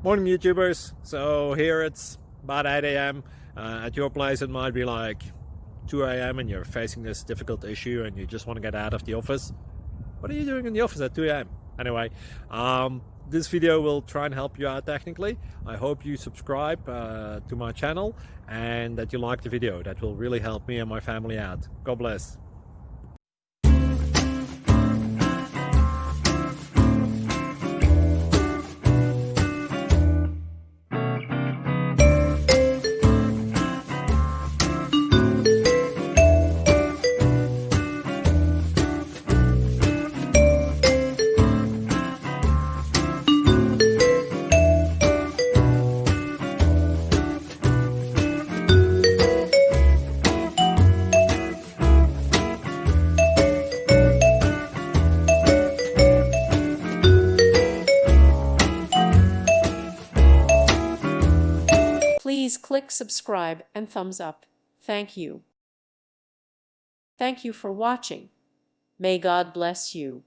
Morning YouTubers. So here it's about 8 a.m. At your place it might be like 2 a.m. and you're facing this difficult issue and you just want to get out of the office. What are you doing in the office at 2 a.m.? Anyway, this video will try and help you out technically. I hope you subscribe to my channel and that you like the video. That will really help me and my family out. God bless. Please click subscribe and thumbs up. Thank you. Thank you for watching. May God bless you.